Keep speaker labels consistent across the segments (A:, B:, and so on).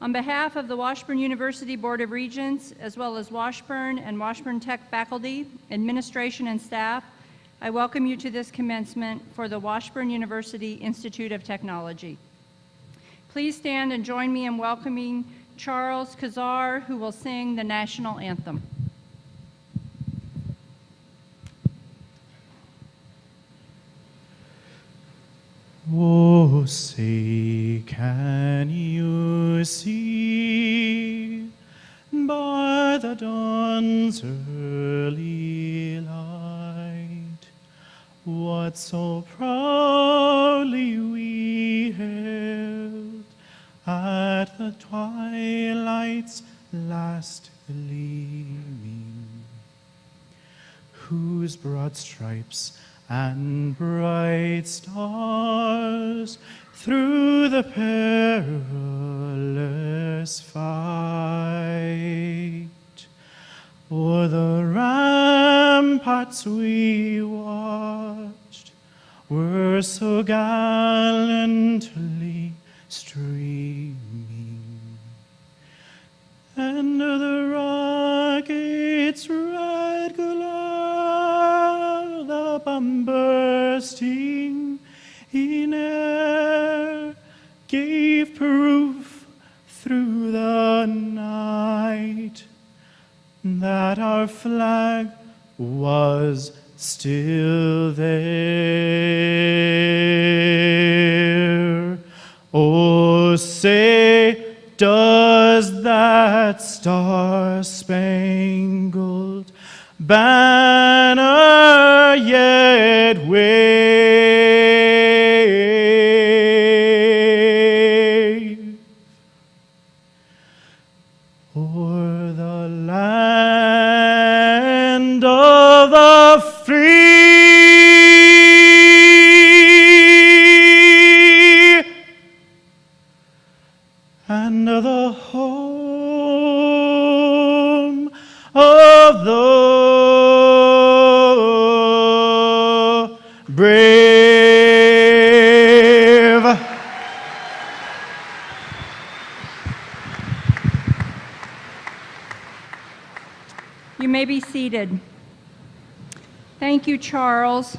A: On behalf of the Washburn University Board of Regents, as well as Washburn and Washburn Tech faculty, administration, and staff, I welcome you to this commencement for the Washburn University Institute of Technology. Please stand and join me in welcoming Charles Kazar, who will sing the national anthem.
B: Oh, say, can you see by the dawn's early light what so proudly we hailed at the twilight's last gleaming, whose broad stripes and bright stars through the perilous fight o'er the ramparts we watched were so gallantly streaming, and the rocket's red glow, the bomb bursting in air, gave proof through the night that our flag was still there. Oh, say, does that star-spangled banner yet wave o'er the land of the free and the home of the brave?
A: You may be seated. Thank you, Charles.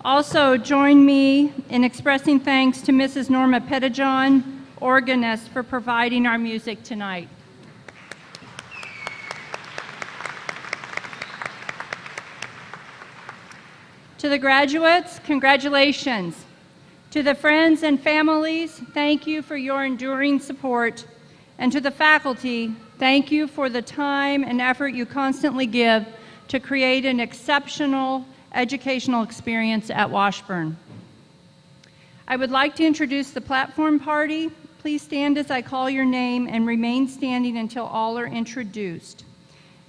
A: Also, join me in expressing thanks to Mrs. Norma Pettijohn, organist, for providing our music tonight. To the graduates, congratulations. To the friends and families, thank you for your enduring support. And to the faculty, thank you for the time and effort you constantly give to create an exceptional educational experience at Washburn. I would like to introduce the platform party. Please stand as I call your name and remain standing until all are introduced.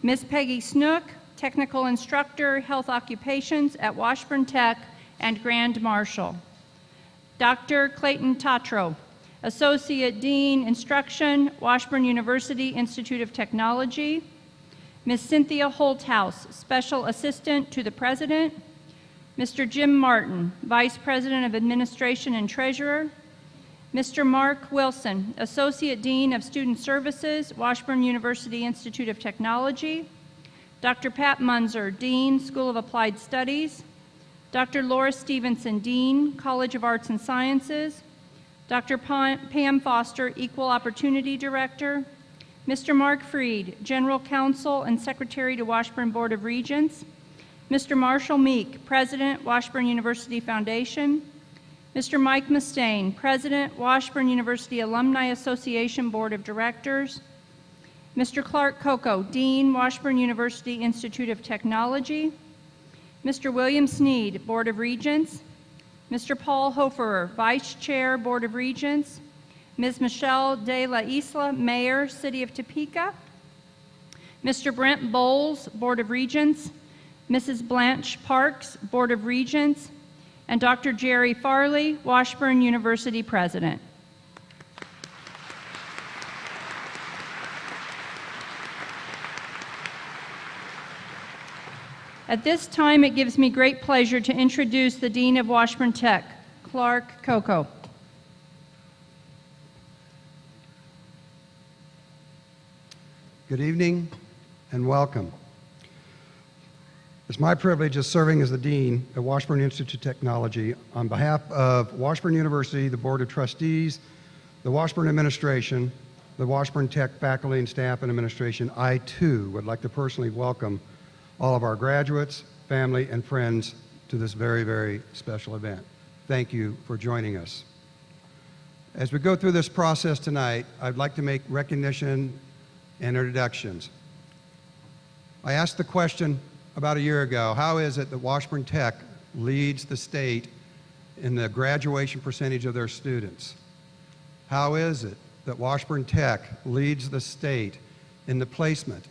A: Ms. Peggy Snook, Technical Instructor, Health Occupations at Washburn Tech and Grand Marshal. Dr. Clayton Tatro, Associate Dean, Instruction, Washburn University Institute of Technology. Ms. Cynthia Holthouse, Special Assistant to the President. Mr. Jim Martin, Vice President of Administration and Treasurer. Mr. Mark Wilson, Associate Dean of Student Services, Washburn University Institute of Technology. Dr. Pat Munzer, Dean, School of Applied Studies. Dr. Laura Stevenson, Dean, College of Arts and Sciences. Dr. Pam Foster, Equal Opportunity Director. Mr. Mark Freed, General Counsel and Secretary to Washburn Board of Regents. Mr. Marshall Meek, President, Washburn University Foundation. Mr. Mike Mustaine, President, Washburn University Alumni Association Board of Directors. Mr. Clark Coco, Dean, Washburn University Institute of Technology. Mr. William Sneed, Board of Regents. Mr. Paul Hoferer, Vice Chair, Board of Regents. Ms. Michelle de la Isla, Mayor, City of Topeka. Mr. Brent Bowles, Board of Regents. Mrs. Blanche Parks, Board of Regents. And Dr. Jerry Farley, Washburn University President. At this time, it gives me great pleasure to introduce the Dean of Washburn Tech, Clark Coco.
C: Good evening and welcome. It's my privilege as serving as the Dean at Washburn Institute of Technology on behalf of Washburn University, the Board of Trustees, the Washburn Administration, the Washburn Tech faculty and staff and administration. I too would like to personally welcome all of our graduates, family, and friends to this very, very special event. Thank you for joining us. As we go through this process tonight, I'd like to make recognition and introductions. I asked the question about a year ago, how is it that Washburn Tech leads the state in the graduation percentage of their students? How is it that Washburn Tech leads the state in the placement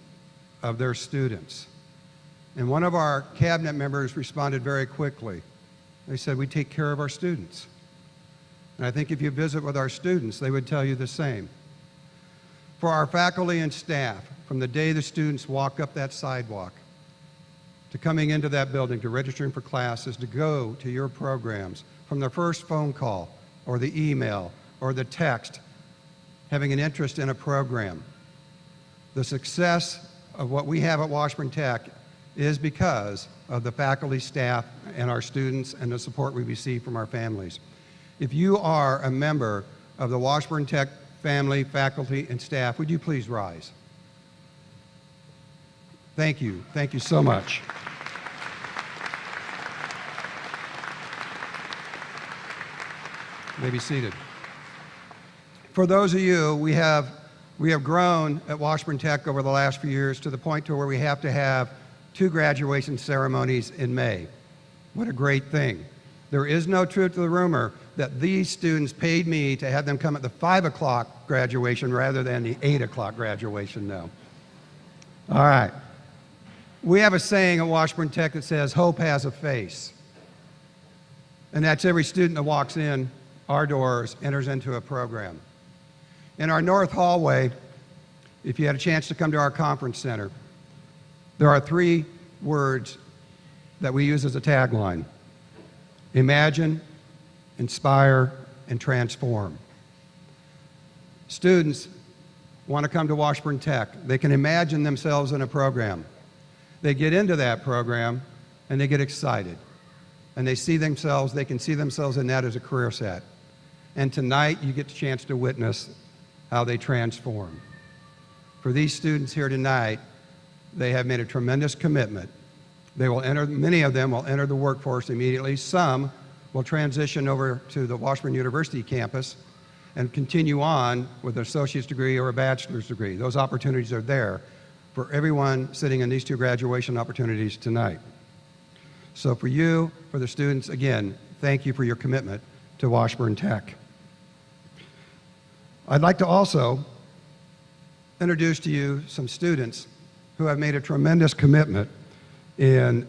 C: of their students? And one of our cabinet members responded very quickly. They said, we take care of our students. And I think if you visit with our students, they would tell you the same. For our faculty and staff, from the day the students walk up that sidewalk, to coming into that building, to registering for classes, to go to your programs, from the first phone call, or the email, or the text, having an interest in a program. The success of what we have at Washburn Tech is because of the faculty, staff, and our students, and the support we receive from our families. If you are a member of the Washburn Tech family, faculty, and staff, would you please rise? Thank you. Thank you so much. You may be seated. For those of you, we have grown at Washburn Tech over the last few years to the point to where we have to have 2 graduation ceremonies in May. What a great thing. There is no truth to the rumor that these students paid me to have them come at the 5 o'clock graduation rather than the 8 o'clock graduation, no. All right. We have a saying at Washburn Tech that says, hope has a face. And that's every student that walks in our doors enters into a program. In our north hallway, if you had a chance to come to our conference center, there are 3 words that we use as a tagline: imagine, inspire, and transform. Students want to come to Washburn Tech. They can imagine themselves in a program. They get into that program and they get excited. And they can see themselves in that as a career set. And tonight you get the chance to witness how they transform. For these students here tonight, they have made a tremendous commitment. Many of them will enter the workforce immediately. Some will transition over to the Washburn University campus and continue on with an associate's degree or a bachelor's degree. Those opportunities are there for everyone sitting in these 2 graduation opportunities tonight. So for you, for the students, again, thank you for your commitment to Washburn Tech. I'd like to also introduce to you some students who have made a tremendous commitment in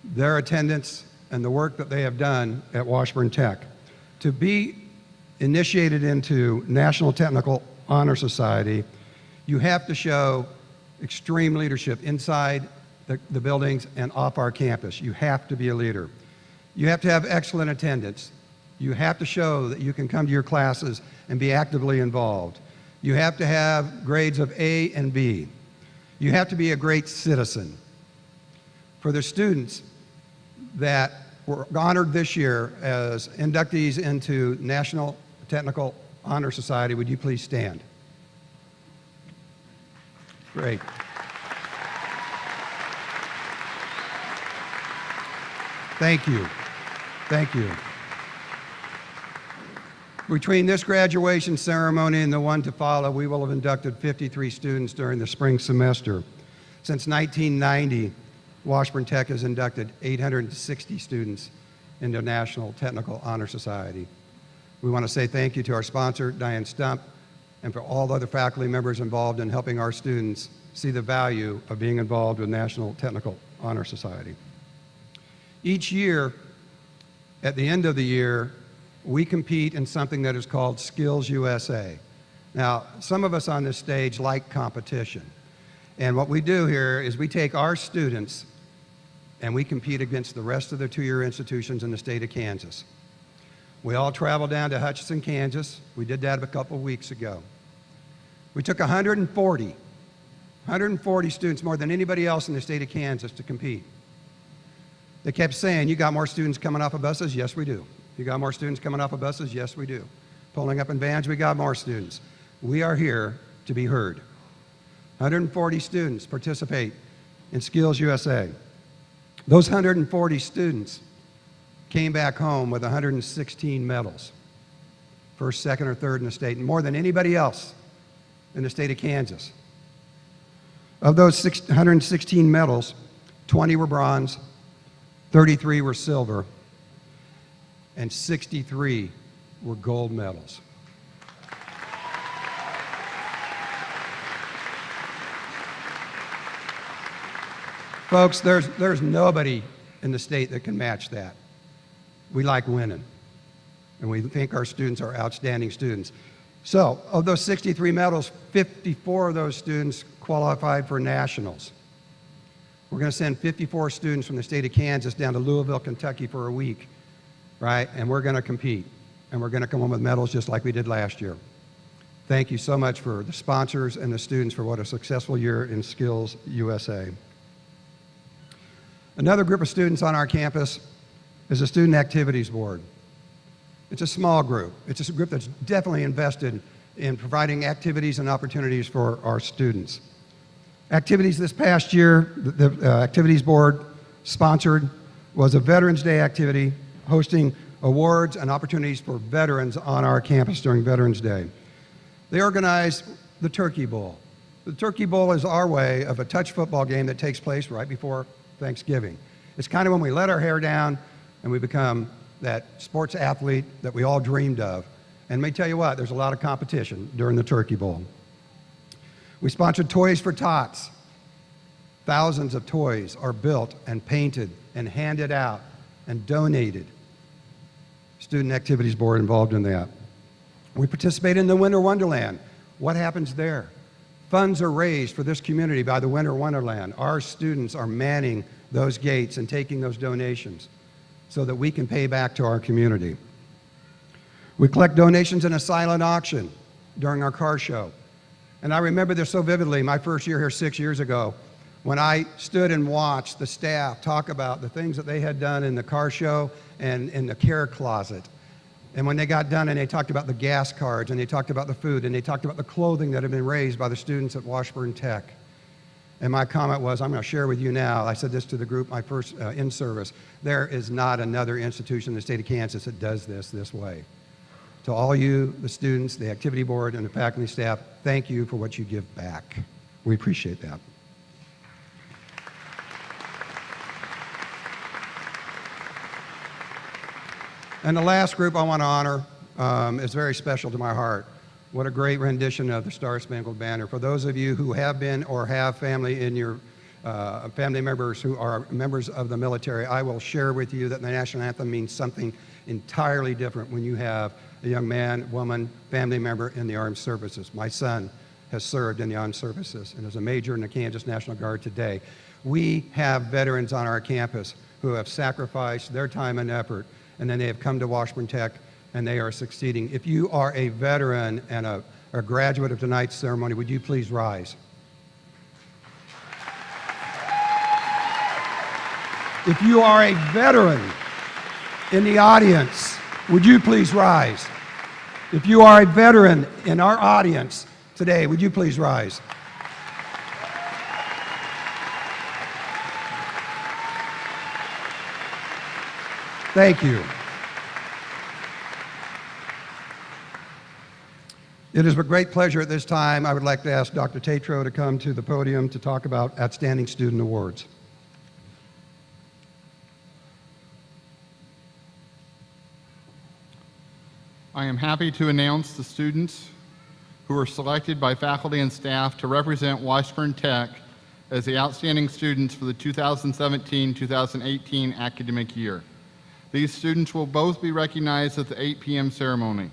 C: their attendance and the work that they have done at Washburn Tech. To be initiated into National Technical Honor Society, you have to show extreme leadership inside the buildings and off our campus. You have to be a leader. You have to have excellent attendance. You have to show that you can come to your classes and be actively involved. You have to have grades of A and B. You have to be a great citizen. For the students that were honored this year as inductees into National Technical Honor Society, would you please stand? Great. Thank you. Thank you. Between this graduation ceremony and the one to follow, we will have inducted 53 students during the spring semester. Since 1990, Washburn Tech has inducted 860 students into National Technical Honor Society. We want to say thank you to our sponsor, Diane Stump, and for all the other faculty members involved in helping our students see the value of being involved with National Technical Honor Society. Each year, at the end of the year, we compete in something that is called Skills USA. Now, some of us on this stage like competition. And what we do here is we take our students and we compete against the rest of the 2-year institutions in the state of Kansas. We all traveled down to Hutchinson, Kansas. We did that a couple weeks ago. We took 140 140 students, more than anybody else in the state of Kansas, to compete. They kept saying, you got more students coming off of buses? Yes, we do. You got more students coming off of buses? Yes, we do. Pulling up in vans? We got more students. We are here to be heard. 140 students participate in Skills USA. Those 140 students came back home with 116 medals. First, second, or third in the state, and more than anybody else in the state of Kansas. Of those 116 medals, 20 were bronze, 33 were silver, and 63 were gold medals. Folks, there's nobody in the state that can match that. We like winning, and we think our students are outstanding students. So, of those 63 medals, 54 of those students qualified for nationals. We're going to send 54 students from the state of Kansas down to Louisville, Kentucky for a week, right? And we're going to compete, and we're going to come home with medals just like we did last year. Thank you so much for the sponsors and the students for what a successful year in Skills USA. Another group of students on our campus is the Student Activities Board. It's a small group. It's a group that's definitely invested in providing activities and opportunities for our students. Activities this past year, the Activities Board sponsored was a Veterans Day activity, hosting awards and opportunities for veterans on our campus during Veterans Day. They organized the Turkey Bowl. The Turkey Bowl is our way of a touch football game that takes place right before Thanksgiving. It's kind of when we let our hair down and we become that sports athlete that we all dreamed of. And let me tell you what, there's a lot of competition during the Turkey Bowl. We sponsored Toys for Tots. Thousands of toys are built and painted and handed out and donated. Student Activities Board involved in that. We participate in the Winter Wonderland. What happens there? Funds are raised for this community by the Winter Wonderland. Our students are manning those gates and taking those donations so that we can pay back to our community. We collect donations in a silent auction during our car show. And I remember this so vividly, my first year here 6 years ago, when I stood and watched the staff talk about the things that they had done in the car show and in the care closet. And when they got done and they talked about the gas cards and they talked about the food and they talked about the clothing that had been raised by the students at Washburn Tech. And my comment was, I'm going to share with you now, I said this to the group my first in-service, there is not another institution in the state of Kansas that does this way. To all you, the students, the activity board, and the faculty staff, thank you for what you give back. We appreciate that. And the last group I want to honor is very special to my heart. What a great rendition of the Star Spangled Banner. For those of you who have been or have family in your family members who are members of the military, I will share with you that the national anthem means something entirely different when you have a young man, woman, family member in the armed services. My son has served in the armed services and is a major in the Kansas National Guard today. We have veterans on our campus who have sacrificed their time and effort, and then they have come to Washburn Tech and they are succeeding. If you are a veteran and a graduate of tonight's ceremony, would you please rise? If you are a veteran in the audience, would you please rise? If you are a veteran in our audience today, would you please rise? Thank you. It is with great pleasure at this time I would like to ask Dr. Tatro to come to the podium to talk about Outstanding Student Awards.
D: I am happy to announce the students who were selected by faculty and staff to represent Washburn Tech as the outstanding students for the 2017-2018 academic year. These students will both be recognized at the 8 p.m. ceremony.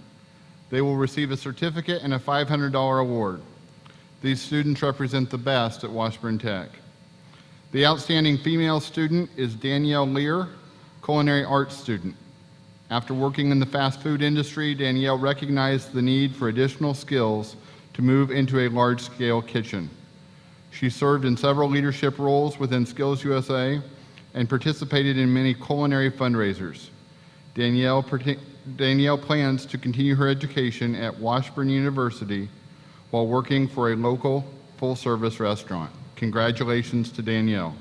D: They will receive a certificate and a $500 award. These students represent the best at Washburn Tech. The outstanding female student is Danielle Lear, culinary arts student. After working in the fast food industry, Danielle recognized the need for additional skills to move into a large-scale kitchen. She served in several leadership roles within Skills USA and participated in many culinary fundraisers. Danielle plans to continue her education at Washburn University while working for a local full-service restaurant. Congratulations to Danielle.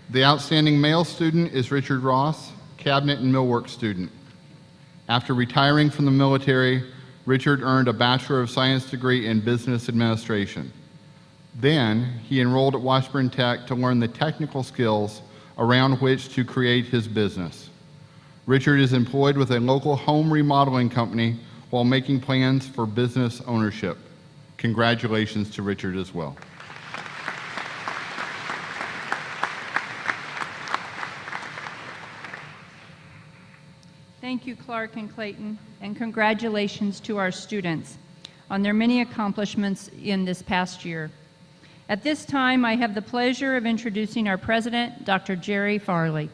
D: The outstanding male student is Richard Ross, cabinet and millwork student. After retiring from the military, Richard earned a Bachelor of Science degree in Business Administration. Then, he enrolled at Washburn Tech to learn the technical skills around which to create his business. Richard is employed with a local home remodeling company while making plans for business ownership. Congratulations to Richard as well.
A: Thank you, Clark and Clayton, and congratulations to our students on their many accomplishments in this past year. At this time, I have the pleasure of introducing our president, Dr. Jerry Farley.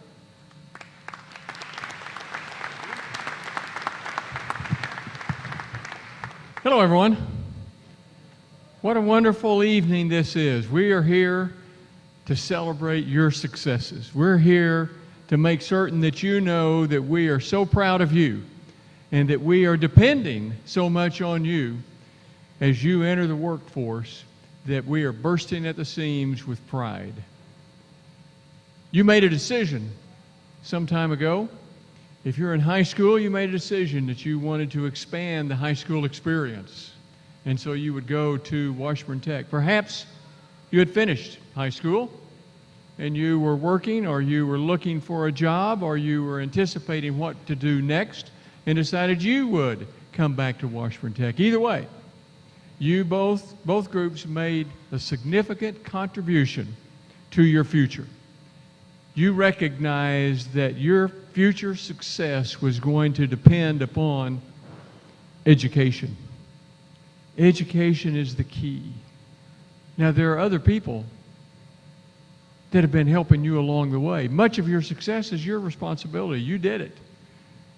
E: Hello, everyone. What a wonderful evening this is. We are here to celebrate your successes. We're here to make certain that you know that we are so proud of you and that we are depending so much on you as you enter the workforce that we are bursting at the seams with pride. You made a decision some time ago. If you're in high school, you made a decision that you wanted to expand the high school experience, and so you would go to Washburn Tech. Perhaps you had finished high school and you were working, or you were looking for a job, or you were anticipating what to do next and decided you would come back to Washburn Tech. Either way, you both groups made a significant contribution to your future. You recognized that your future success was going to depend upon education. Education is the key. Now, there are other people that have been helping you along the way. Much of your success is your responsibility. You did it.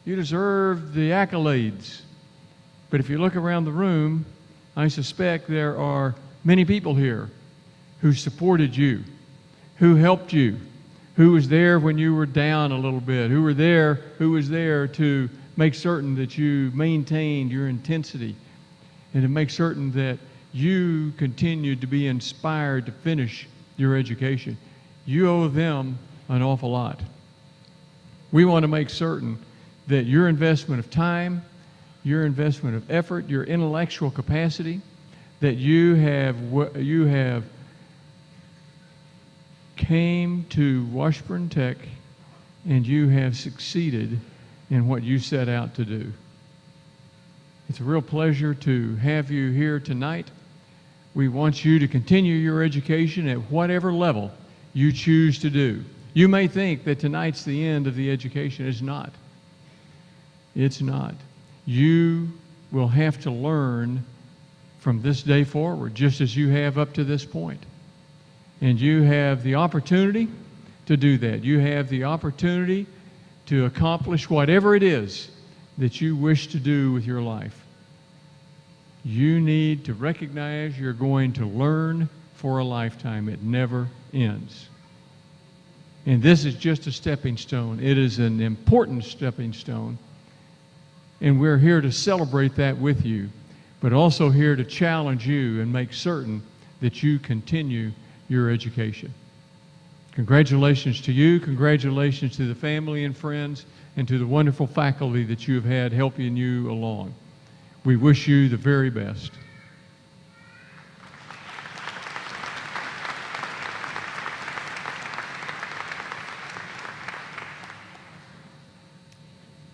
E: You deserve the accolades. But if you look around the room, I suspect there are many people here who supported you, who helped you, who was there when you were down a little bit, who was there to make certain that you maintained your intensity and to make certain that you continued to be inspired to finish your education. You owe them an awful lot. We want to make certain that your investment of time, your investment of effort, your intellectual capacity, that you have came to Washburn Tech and you have succeeded in what you set out to do. It's a real pleasure to have you here tonight. We want you to continue your education at whatever level you choose to do. You may think that tonight's the end of the education. It's not. It's not. You will have to learn from this day forward, just as you have up to this point. And you have the opportunity to do that. You have the opportunity to accomplish whatever it is that you wish to do with your life. You need to recognize you're going to learn for a lifetime. It never ends. And this is just a stepping stone. It is an important stepping stone. And we're here to celebrate that with you, but also here to challenge you and make certain that you continue your education. Congratulations to you. Congratulations to the family and friends and to the wonderful faculty that you have had helping you along. We wish you the very best.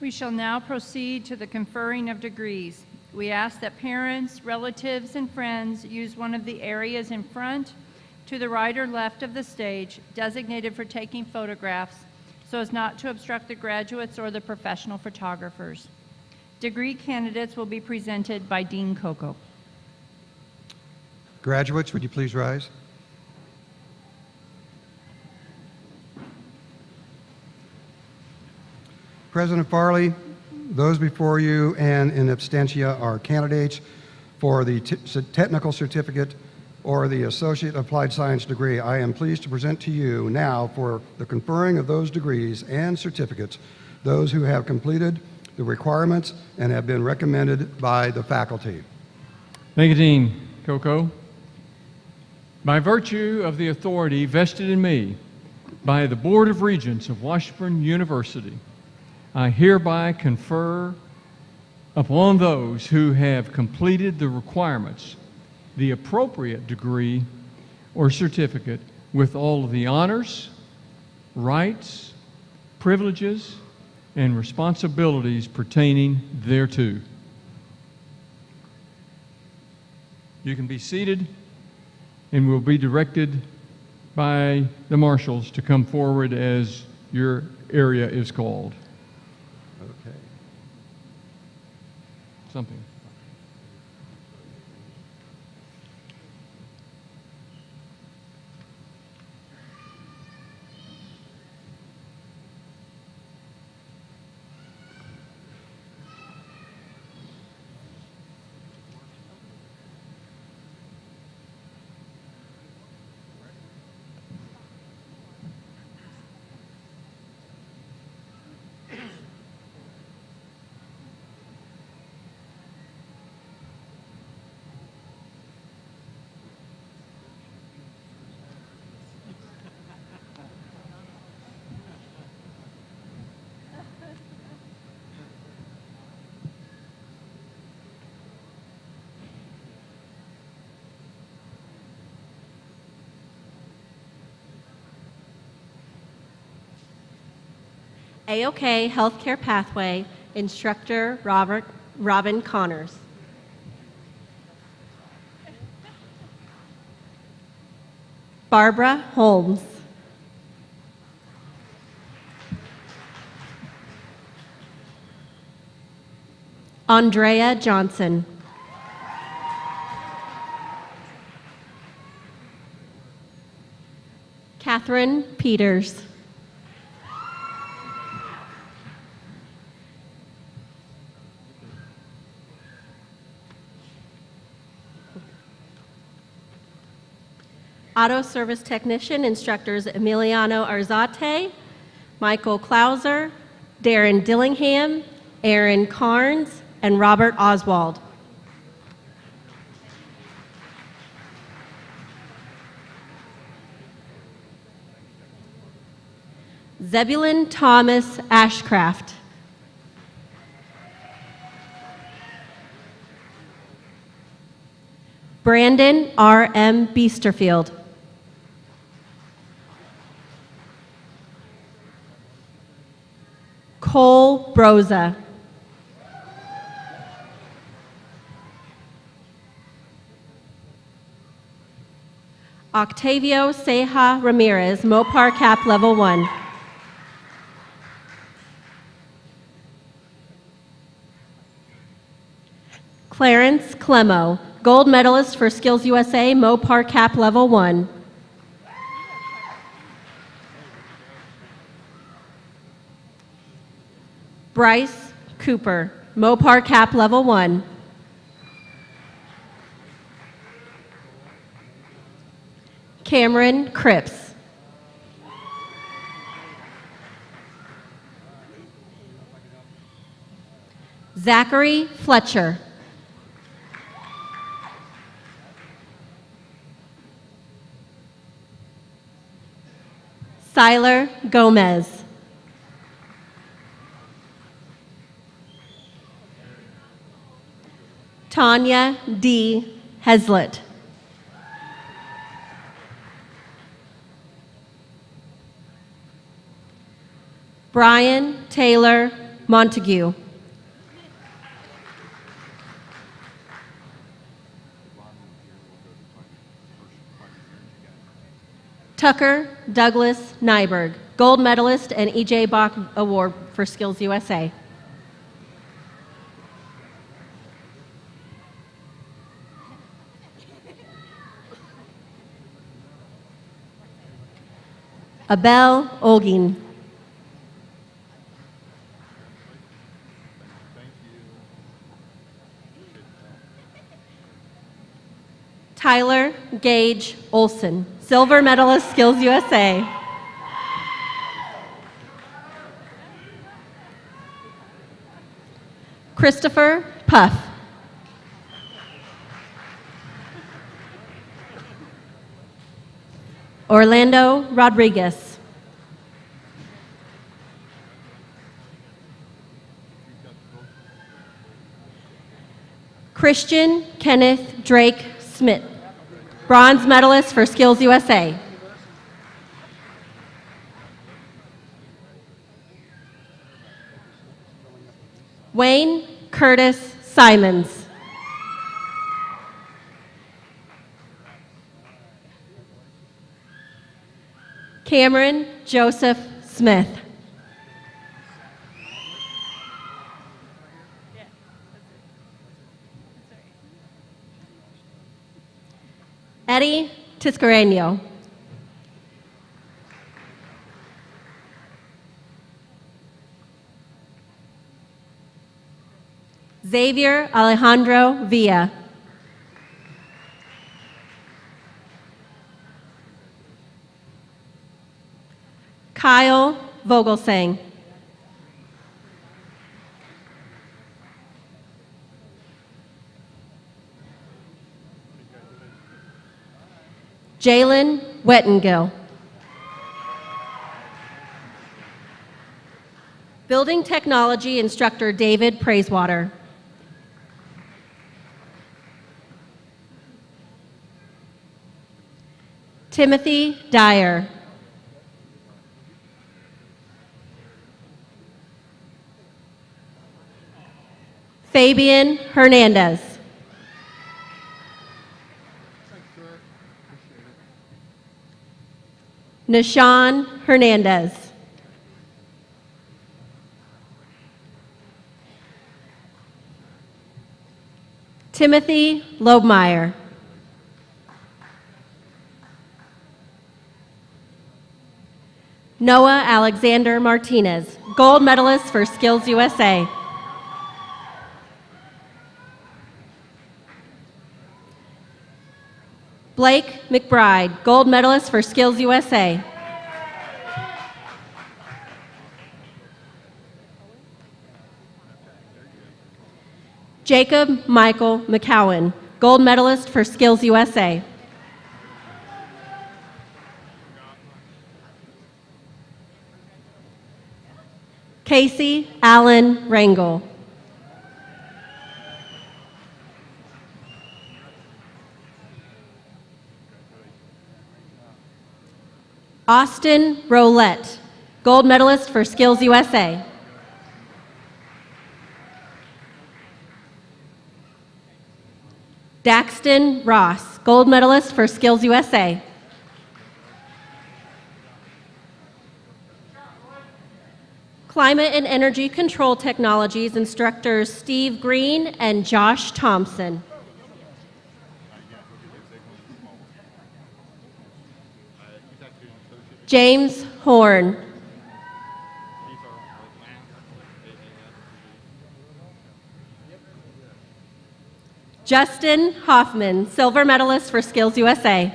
A: We shall now proceed to the conferring of degrees. We ask that parents, relatives, and friends use one of the areas in front, to the right or left of the stage, designated for taking photographs, so as not to obstruct the graduates or the professional photographers. Degree candidates will be presented by Dean Coco.
C: Graduates, would you please rise? President Farley, Those before you and in absentia are candidates for the technical certificate or the Associate Applied Science degree. I am pleased to present to you now for the conferring of those degrees and certificates those who have completed the requirements and have been recommended by the faculty.
E: Thank you, Dean Coco. By virtue of the authority vested in me by the Board of Regents of Washburn University, I hereby confer upon those who have completed the requirements the appropriate degree or certificate with all of the honors, rights, privileges, and responsibilities pertaining thereto. You can be seated and will be directed by the marshals to come forward as your area is called.
C: Okay.
E: Something.
F: AOK Healthcare Pathway, Instructor Robin Connors. Barbara Holmes. Andrea Johnson. Catherine Peters. Auto Service Technician Instructors Emiliano Arzate, Michael Clauser, Darren Dillingham, Aaron Carnes, and Robert Oswald. Zebulon Thomas Ashcraft. Brandon R.M. Beesterfield. Cole Broza. Octavio Ceja Ramirez, Mopar Cap Level 1. Clarence Clemo, Gold Medalist for Skills USA, Mopar Cap Level 1. Bryce Cooper, Mopar Cap Level 1. Cameron Cripps. Zachary Fletcher. Siler Gomez. Tanya D. Heslett. Brian Taylor Montague. Tucker Douglas Nyberg, Gold Medalist and E.J. Bach Award for Skills USA. Abel Olgin. Tyler Gage Olson, silver medalist, Skills USA. Christopher Puff. Orlando Rodriguez. Christian Kenneth Drake Smith, bronze medalist for Skills USA. Wayne Curtis Simons. Cameron Joseph Smith. Eddie Tiscareño. Xavier Alejandro Villa. Kyle Vogelsang. Jalen Wettengill. Building Technology Instructor David Praisewater. Timothy Dyer. Fabian Hernandez. Nishan Hernandez. Timothy Lobemeyer. Noah Alexander Martinez, gold medalist for Skills USA. Blake McBride, gold medalist for Skills USA. Jacob Michael McCowan, gold medalist for Skills USA. Casey Allen Rangel. Austin Rolette, gold medalist for Skills USA. Daxton Ross, gold medalist for Skills USA. Climate and Energy Control Technologies instructors Steve Green and Josh Thompson. James Horn. Justin Hoffman, silver medalist for Skills USA.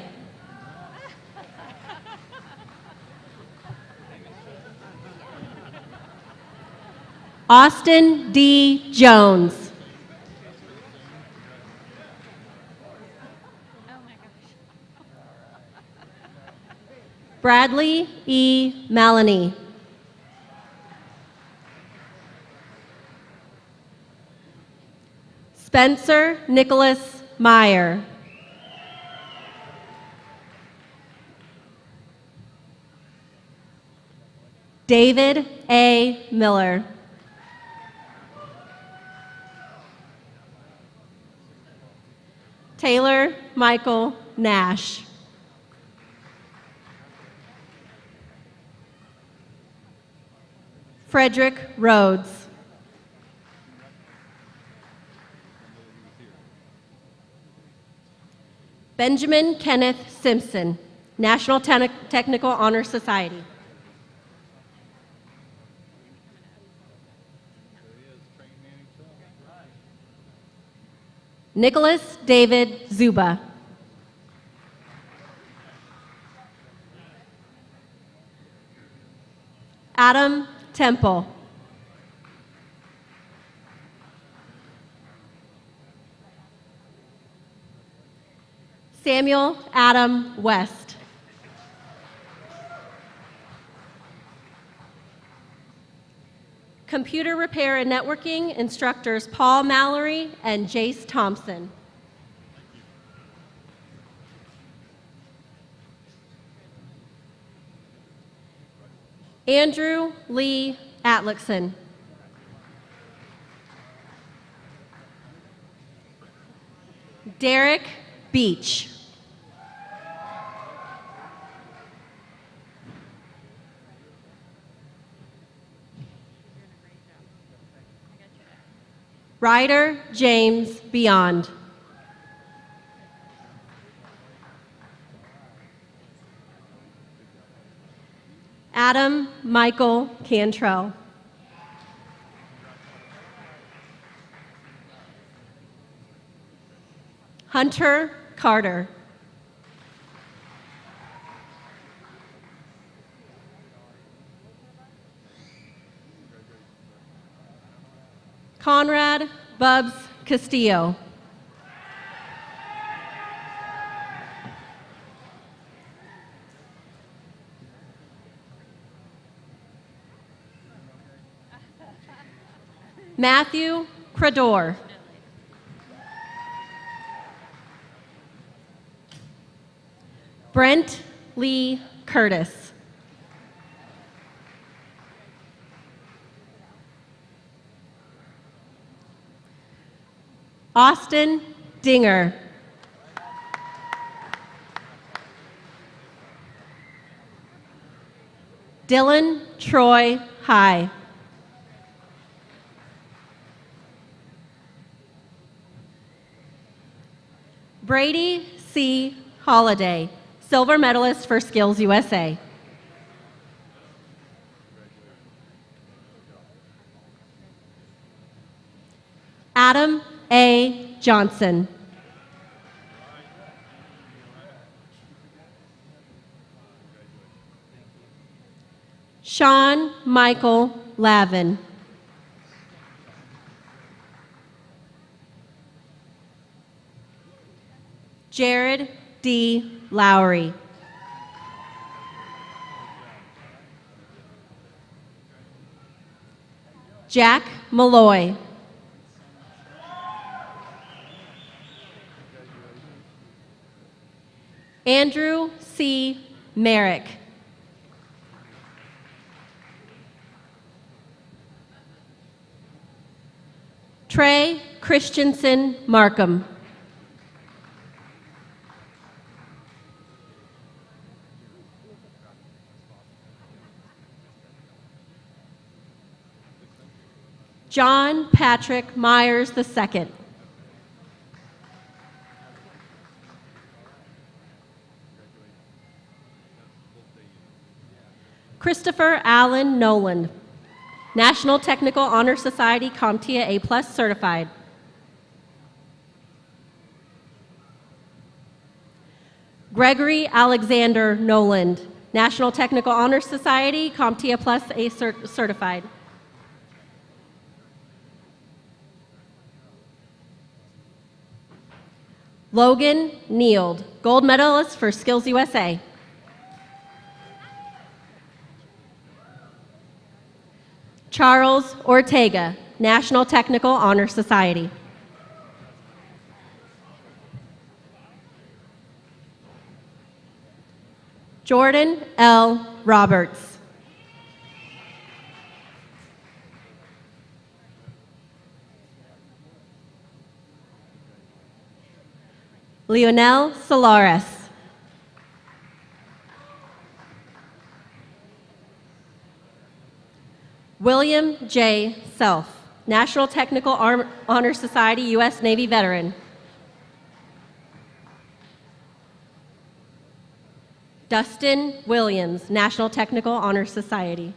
F: Austin D. Jones. Bradley E. Maloney. Spencer Nicholas Meyer. David A. Miller. Taylor Michael Nash. Frederick Rhodes. Benjamin Kenneth Simpson, National Technical Honor Society. Nicholas David Zuba. Adam Temple. Samuel Adam West. Computer repair and networking instructors Paul Mallory and Jace Thompson. Andrew Lee Atlickson. Derek Beach. Ryder James Beyond. Adam Michael Cantrell. Hunter Carter. Conrad Bubs Castillo. Matthew Crador. Brent Lee Curtis. Austin Dinger. Dylan Troy High. Brady C. Holiday, silver medalist for Skills USA. Adam A. Johnson. Sean Michael Lavin. Jared D. Lowry. Jack Malloy. Andrew C. Merrick. Trey Christensen Markham. John Patrick Myers II. Christopher Allen Nolan, National Technical Honor Society CompTIA A+ certified. Gregory Alexander Noland, National Technical Honor Society CompTIA Plus A certified. Logan Neild, gold medalist for Skills USA. Charles Ortega, National Technical Honor Society. Jordan L. Roberts. Leonel Solares. William J. Self, National Technical Honor Society, U.S. Navy veteran. Dustin Williams, National Technical Honor Society.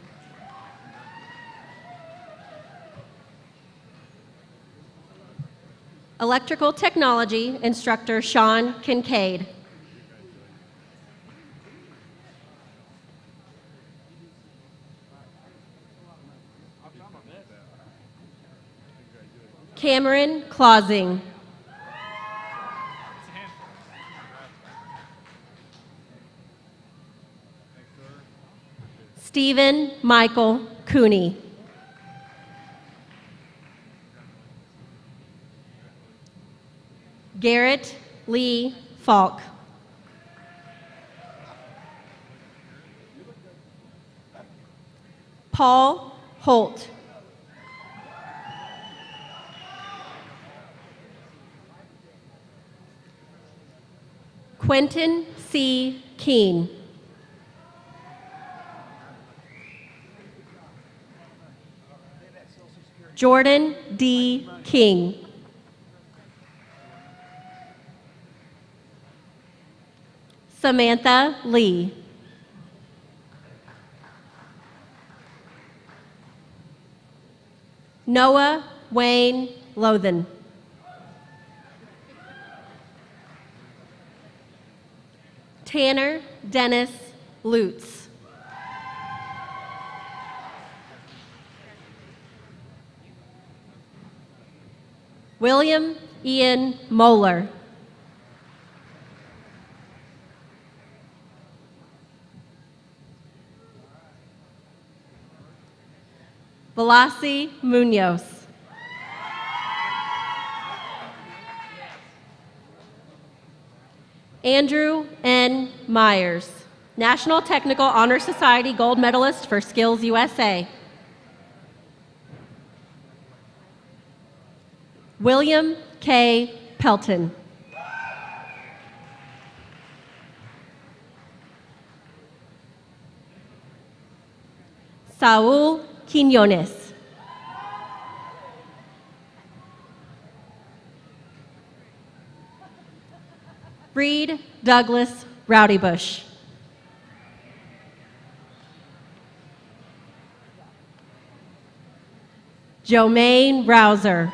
F: Electrical Technology instructor Sean Kincaid. Cameron Clausing. Stephen Michael Cooney. Garrett Lee Falk. Paul Holt. Quentin C. Keene. Jordan D. King. Samantha Lee. Noah Wayne Lothan. Tanner Dennis Lutz. William Ian Moeller. Velasi Munoz. Andrew N. Myers, National Technical Honor Society Gold Medalist for Skills USA. William K. Pelton. Saul Quinones. Reed Douglas Rowdybush. Jomaine Rouser.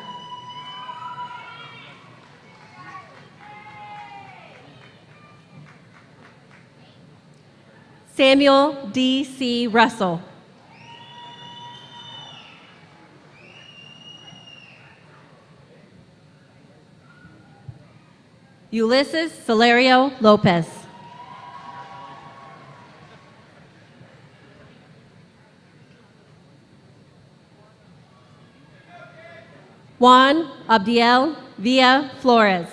F: Samuel D.C. Russell. Ulysses Celerio Lopez. Juan Abdiel Villa Flores.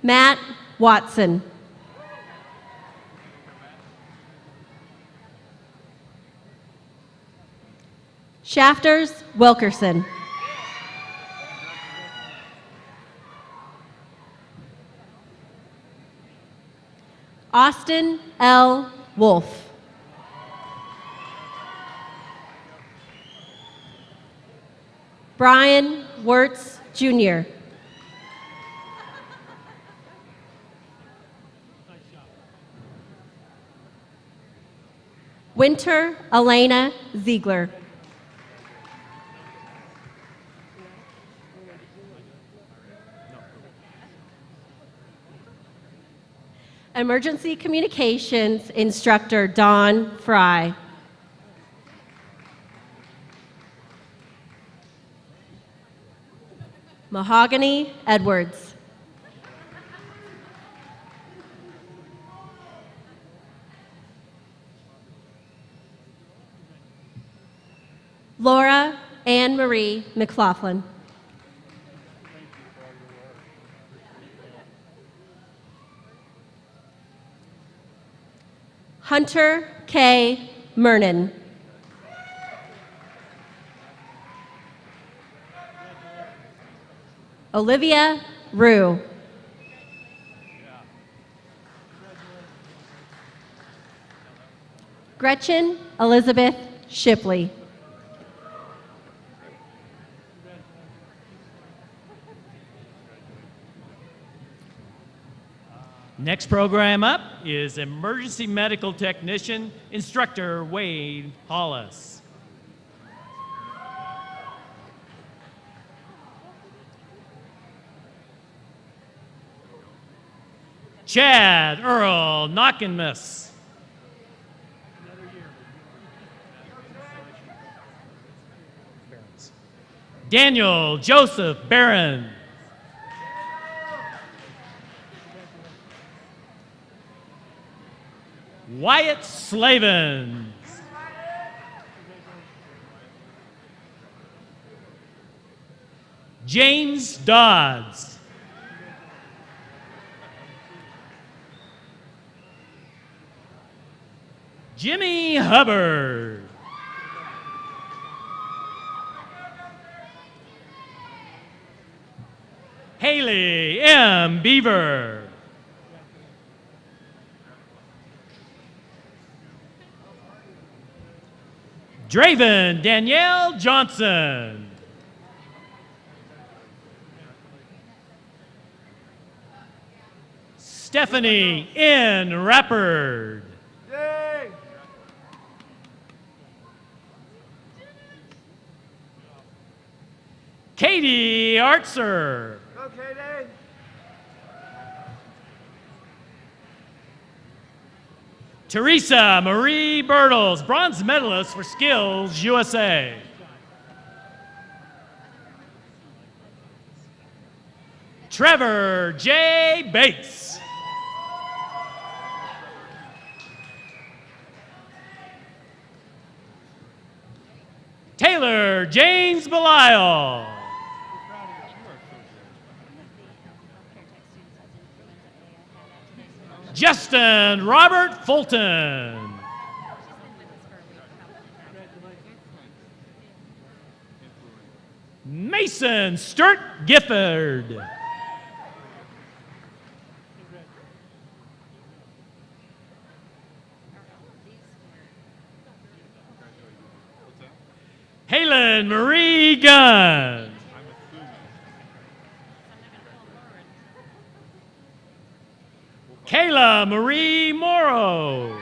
F: Matt Watson. Shafters Wilkerson. Austin L. Wolf. Brian Wirtz, Jr. Winter Elena Ziegler. Emergency Communications Instructor Dawn Fry. Mahogany Edwards. Laura Anne Marie McLaughlin. Hunter K. Mernon. Olivia Rue. Gretchen Elizabeth Shipley.
G: Next program up is Emergency Medical Technician Instructor Wade Hollis. Chad Earl Knockenmus. Daniel Joseph Barron. Wyatt Slavens. James Dodds. Jimmy Hubbard. Haley M. Beaver. Draven Danielle Johnson. Stephanie N. Rappard. Katie Artser. Teresa Marie Bertles, bronze medalist for Skills USA. Trevor J. Bates. Taylor James Belial. Justin Robert Fulton. Mason Sturt Gifford. Halen Marie Gunn. Kayla Marie Morrow.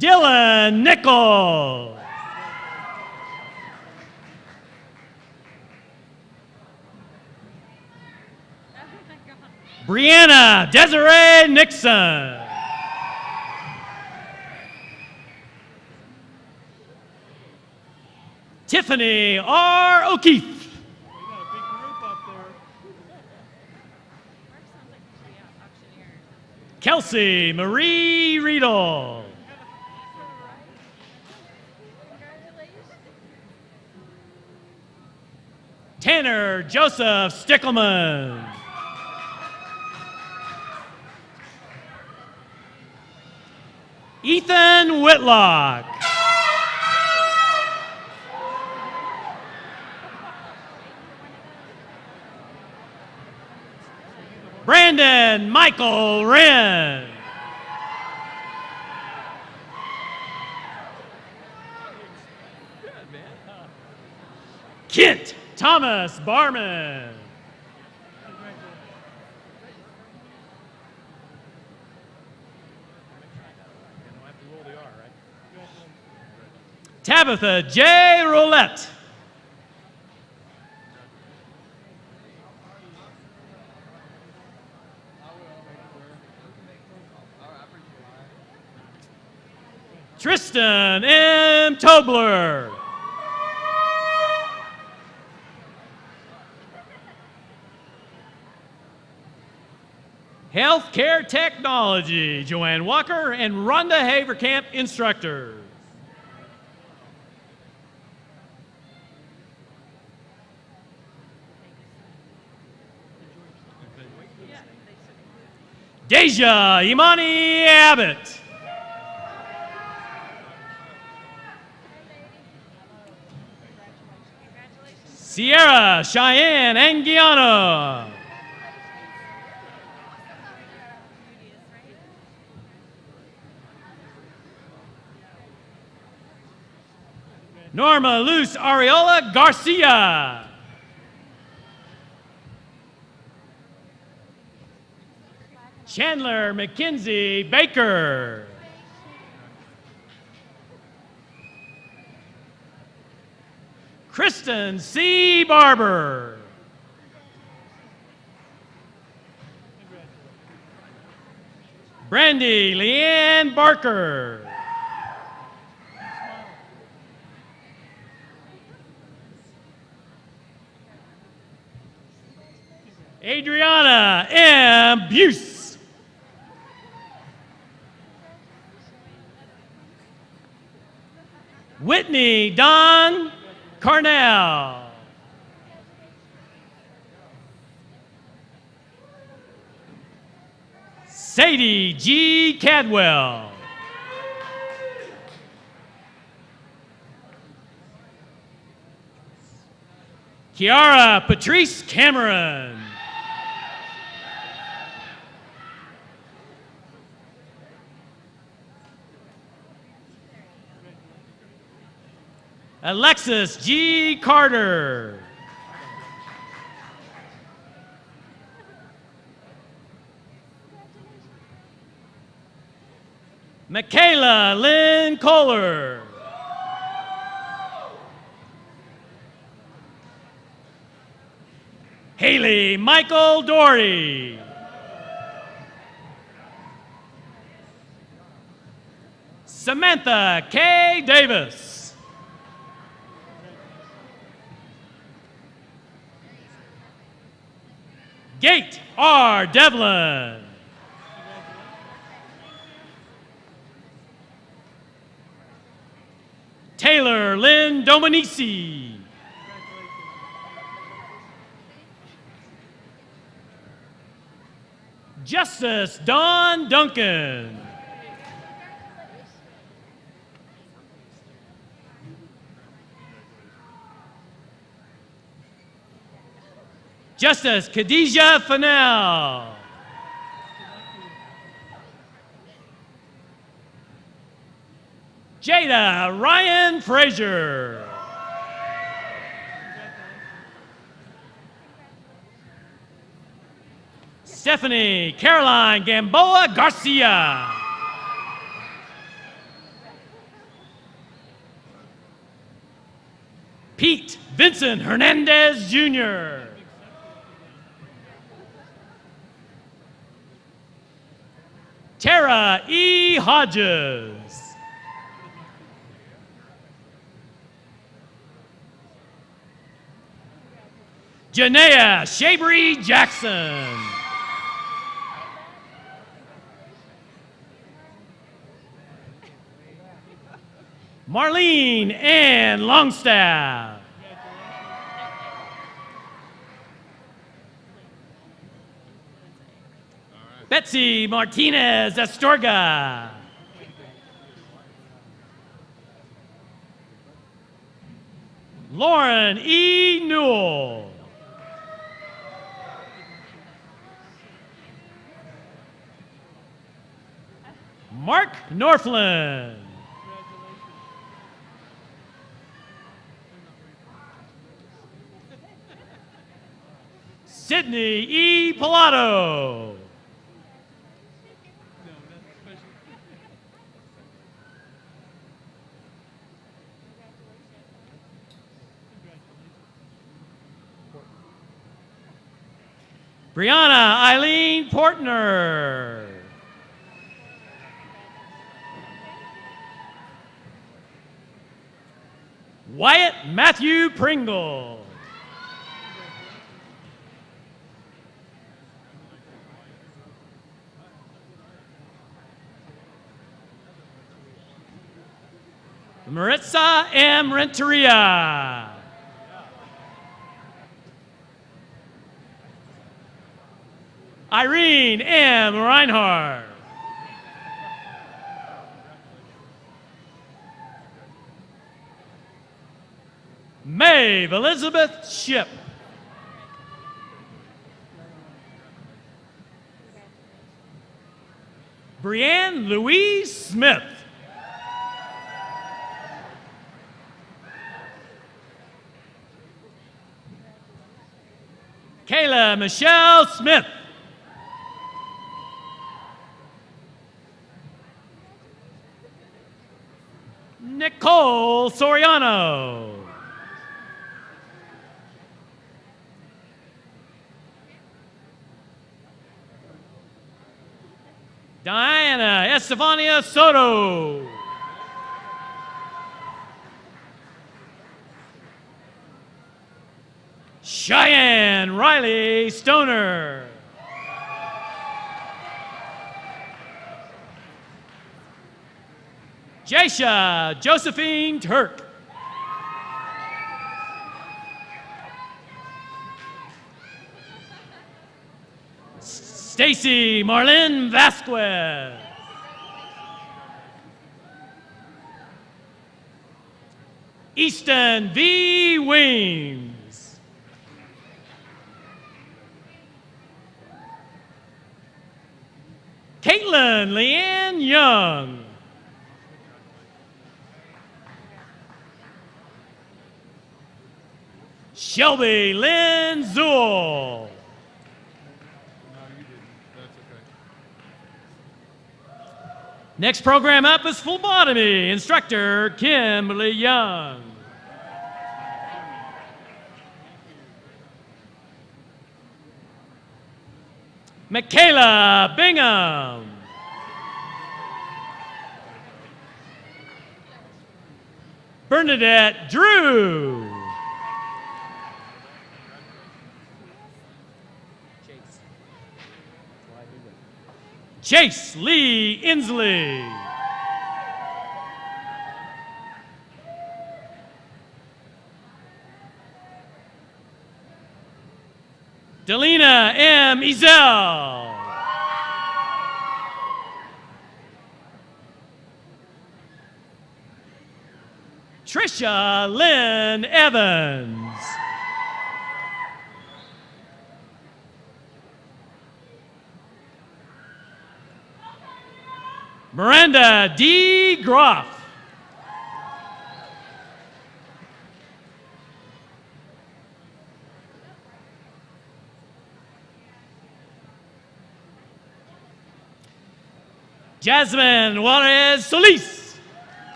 G: Dylan Nickel. Brianna Desiree Nixon. Tiffany R. O'Keefe. Kelsey Marie Riedel. Tanner Joseph Stickelman. Ethan Whitlock. Brandon Michael Wren. Kent Thomas Barman. Tabitha J. Roulette. Tristan M. Tobler. Healthcare Technology, Joanne Walker and Rhonda Haverkamp, instructors. Deja Imani Abbott. Sierra Cheyenne Anguiano. Norma Luz Ariola Garcia. Chandler McKenzie Baker. Kristen C. Barber. Brandy Leanne Barker. Adriana M. Buse. Whitney Don Carnell. Sadie G. Cadwell. Kiara Patrice Cameron. Alexis G. Carter. Michaela Lynn Kohler. Haley Michael Dory. Samantha K. Davis. Gate R. Devlin. Taylor Lynn Dominici. Justice Don Duncan. Justice Khadijah Fennell. Jada Ryan Frazier. Stephanie Caroline Gamboa Garcia. Pete Vincent Hernandez Jr. Tara E. Hodges. Janaea Shabry Jackson. Marlene Ann Longstaff. Betsy Martinez Astorga. Lauren E. Newell. Mark Northland. Sydney E. Pilato. Brianna Eileen Portner. Wyatt Matthew Pringle. Maritza M. Renteria. Irene M. Reinhardt. Maeve Elizabeth Ship. Brianne Louise Smith. Kayla Michelle Smith. Nicole Soriano. Diana Estefania Soto. Cheyenne Riley Stoner. Jasha Josephine Turk. Stacy Marlene Vasquez. Easton V. Weems. Caitlin Leanne Young. Shelby Lynn Zool. Next program up is phlebotomy, instructor Kimberly Young. Michaela Bingham. Bernadette Drew. Chase Lee Inslee. Delina M. Ezel. Trisha Lynn Evans. Miranda D. Groff. Jasmine Juarez Solis.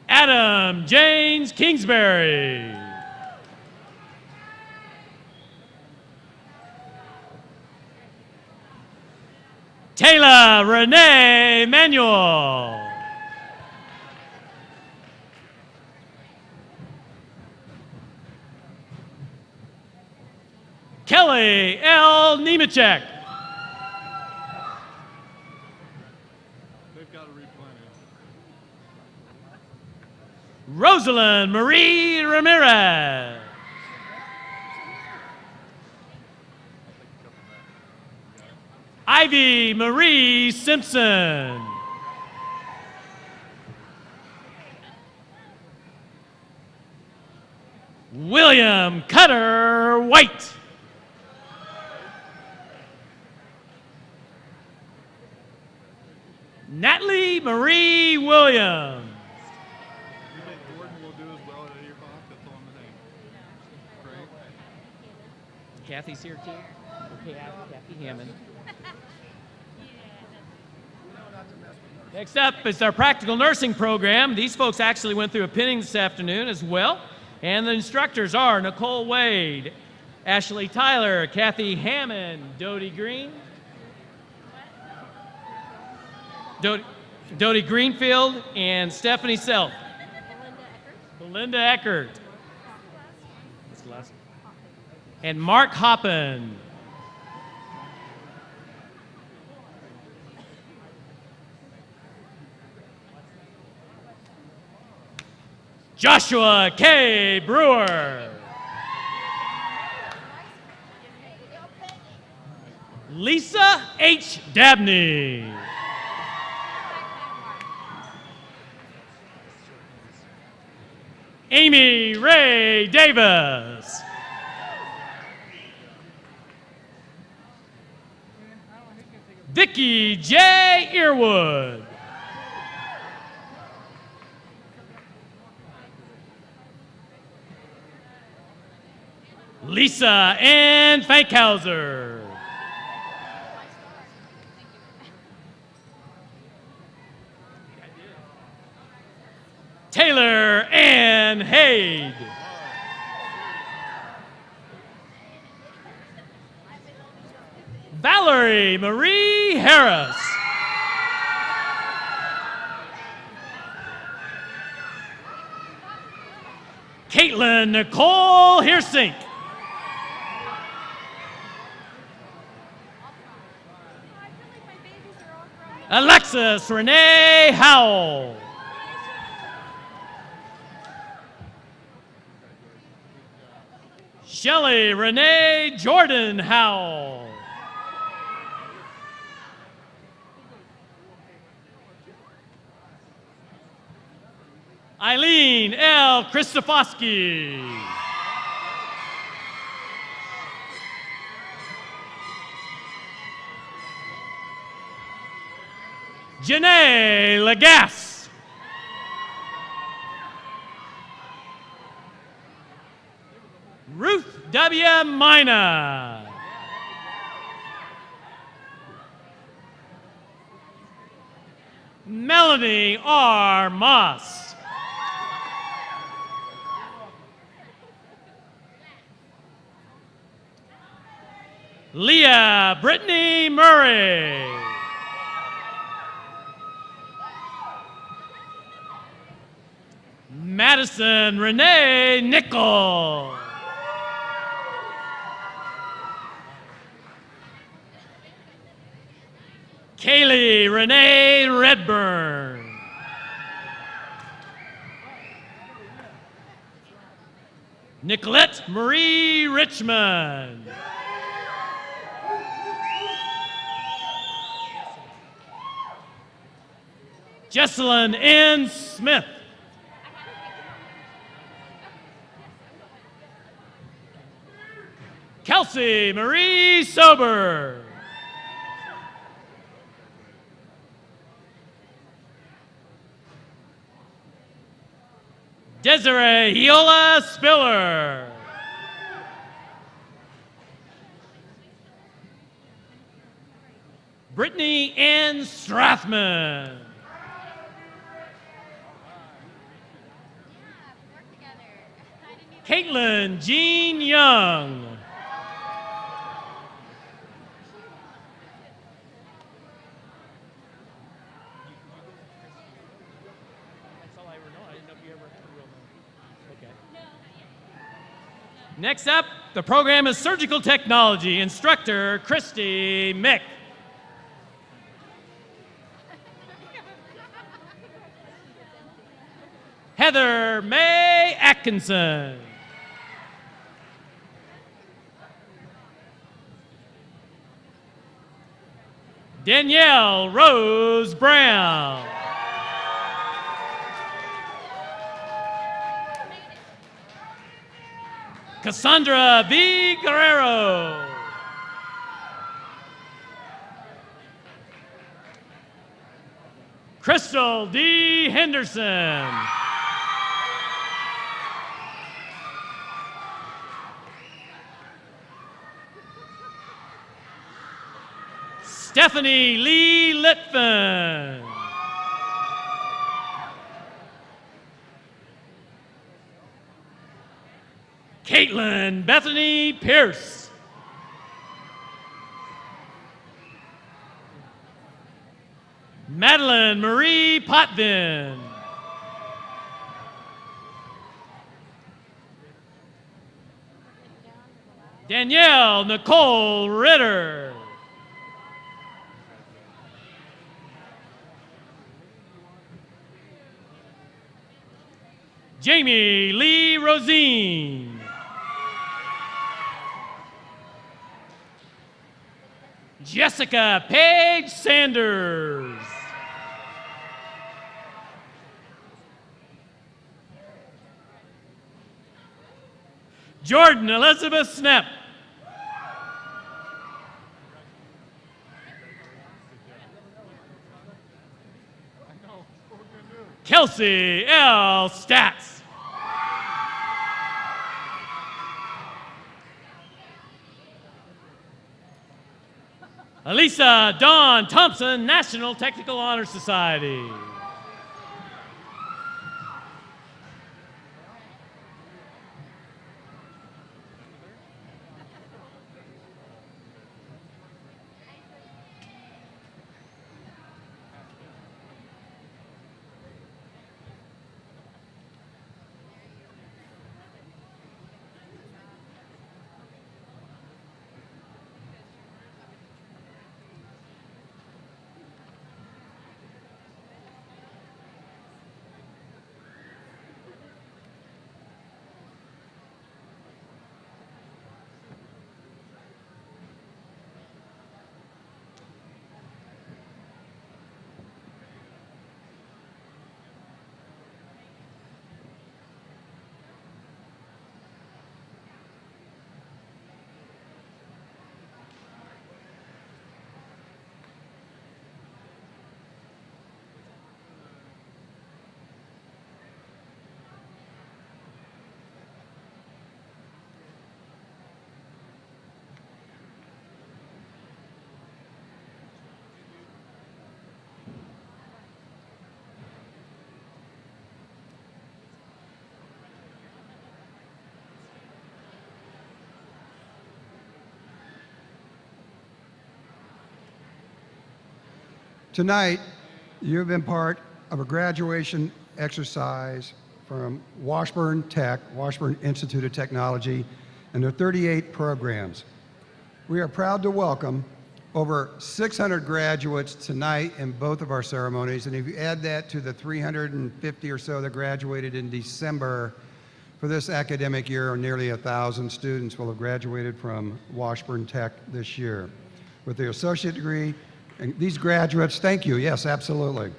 G: Adam James Kingsbury. Taylor Renee Manuel. Kelly L. Nemechek.
D: They've got to replenish.
G: Rosalind Marie Ramirez. Ivy Marie Simpson. William Cutter White. Natalie Marie Williams.
D: You think Gordon will do as well at Ederbach? That's all I'm saying. Great.
G: Kathy's here too. Okay, Kathy Hammond. Next up is our practical nursing program. These folks actually went through a pinning this afternoon as well. And the instructors are Nicole Wade, Ashley Tyler, Kathy Hammond, Dodie Green, Dodie Greenfield, and Stephanie Self. Belinda Eckert. What's the last one? And Mark Hoppen. Joshua K. Brewer. Lisa H. Dabney. Amy Ray Davis. Vicki J. Earwood. Lisa Ann Fankhauser. Taylor Ann Haid. Valerie Marie Harris. Caitlin Nicole Heersink. Alexis Renee Howell. Shelley Renee Jordan Howell. Eileen L. Christofosky. Janae Lagasse. Ruth W. Mina. Melanie R. Moss. Leah Brittany Murray. Madison Renee Nickel. Kaylee Renee Redburn. Nicolette Marie Richmond. Jesselyn N. Smith. Kelsey Marie Sober. Desiree Hiola Spiller. Brittany Ann Strathman. Caitlin Jean Young. Next up, the program is Surgical Technology, instructor Christy Mick. Heather May Atkinson. Danielle Rose Brown. Cassandra V. Guerrero. Crystal D. Henderson. Stephanie Lee Litfin. Caitlin Bethany Pierce. Madeline Marie Potvin. Danielle Nicole Ritter. Jamie Lee Rosine. Jessica Paige Sanders. Jordan Elizabeth Snep. Kelsey L. Stats. Elisa Dawn Thompson, National Technical Honor Society.
C: Tonight, you've been part of a graduation exercise from Washburn Tech, Washburn Institute of Technology, and their 38 programs. We are proud to welcome over 600 graduates tonight in both of our ceremonies, and if you add that to the 350 or so that graduated in December, for this academic year, nearly 1,000 students will have graduated from Washburn Tech this year with their associate degree. And these graduates, thank you. Yes, absolutely.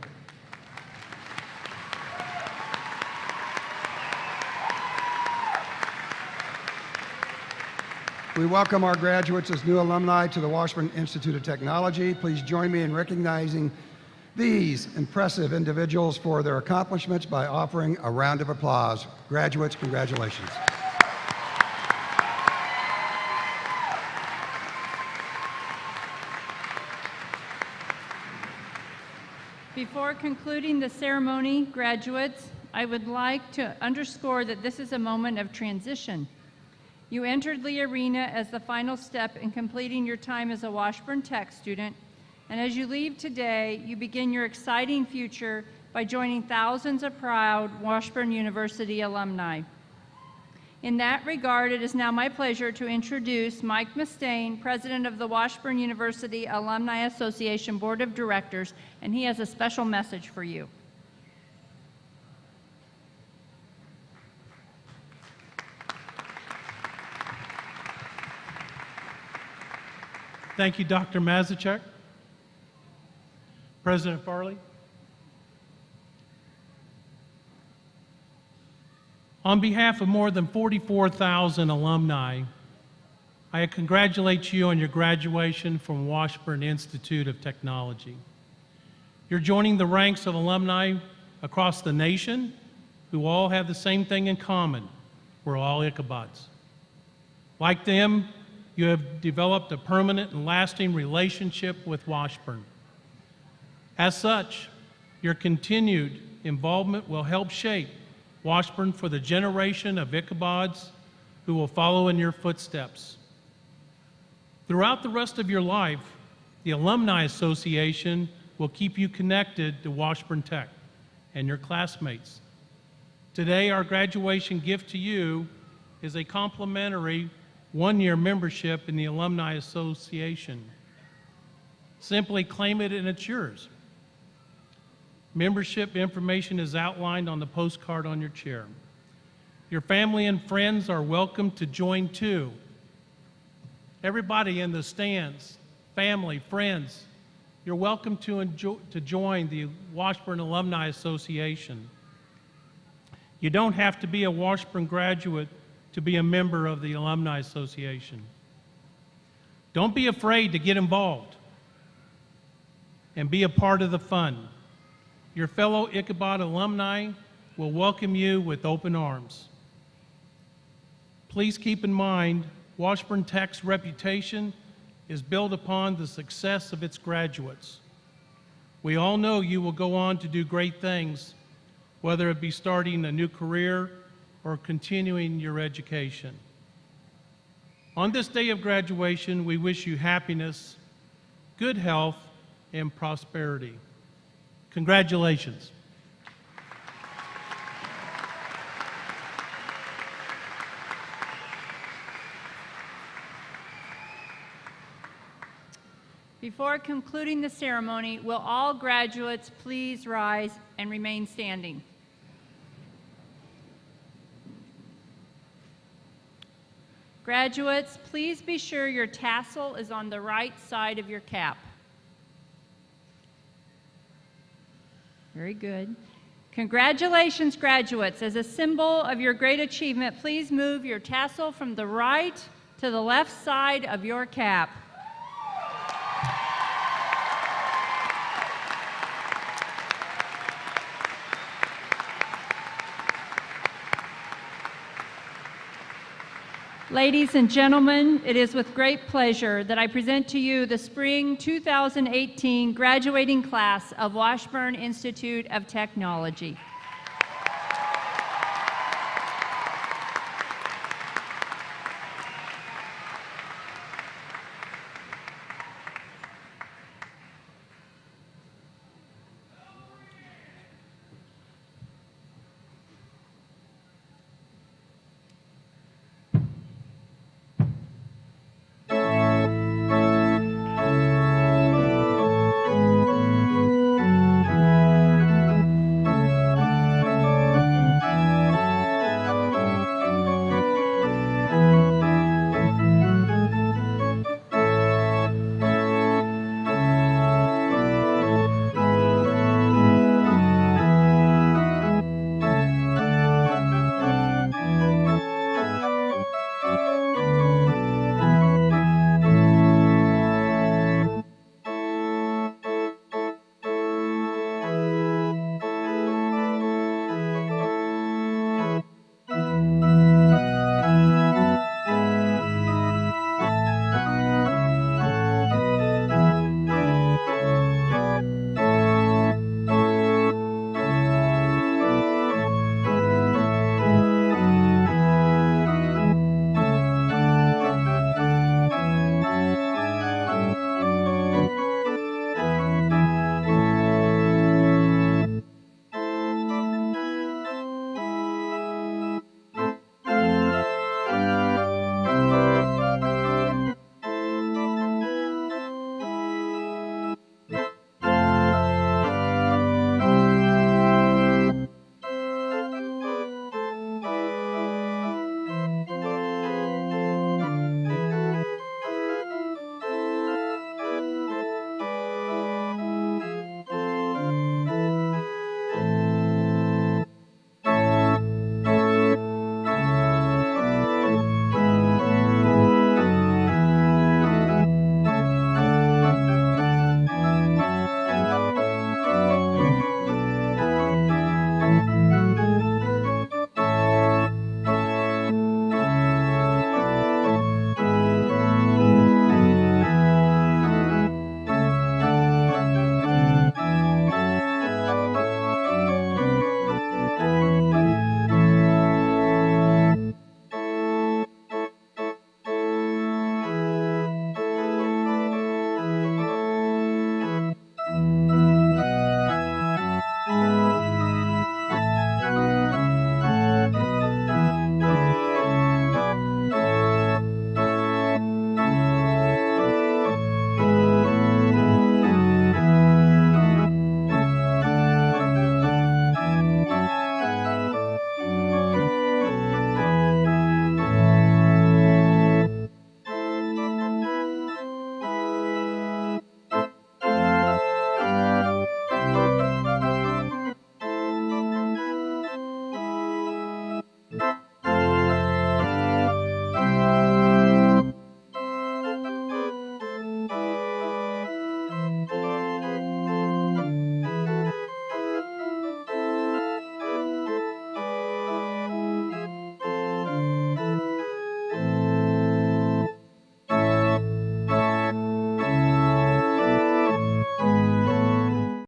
C: We welcome our graduates as new alumni to the Washburn Institute of Technology. Please join me in recognizing these impressive individuals for their accomplishments by offering a round of applause. Graduates, congratulations.
A: Before concluding the ceremony, graduates, I would like to underscore that this is a moment of transition. You entered the arena as the final step in completing your time as a Washburn Tech student, and as you leave today, you begin your exciting future by joining thousands of proud Washburn University alumni. In that regard, it is now my pleasure to introduce Mike Mustaine, President of the Washburn University Alumni Association Board of Directors, and he has a special message for you.
B: Thank you, Dr. Mazachek. President Farley. On behalf of more than 44,000 alumni, I congratulate you on your graduation from Washburn Institute of Technology. You're joining the ranks of alumni across the nation who all have the same thing in common. We're all Ichabods. Like them, you have developed a permanent and lasting relationship with Washburn. As such, your continued involvement will help shape Washburn for the generation of Ichabods who will follow in your footsteps. Throughout the rest of your life, the Alumni Association will keep you connected to Washburn Tech and your classmates. Today, our graduation gift to you is a complimentary one-year membership in the Alumni Association. Simply claim it and it's yours. Membership information is outlined on the postcard on your chair. Your family and friends are welcome to join too. Everybody in the stands, family, friends, you're welcome to join the Washburn Alumni Association. You don't have to be a Washburn graduate to be a member of the Alumni Association. Don't be afraid to get involved and be a part of the fun. Your fellow Ichabod alumni will welcome you with open arms. Please keep in mind, Washburn Tech's reputation is built upon the success of its graduates. We all know you will go on to do great things, whether it be starting a new career or continuing your education. On this day of graduation, we wish you happiness, good health, and prosperity. Congratulations.
A: Before concluding the ceremony, will all graduates please rise and remain standing? Graduates, please be sure your tassel is on the right side of your cap. Very good. Congratulations, graduates. As a symbol of your great achievement, please move your tassel from the right to the left side of your cap. Ladies and gentlemen, it is with great pleasure that I present to you the Spring 2018 graduating class of Washburn Institute of Technology.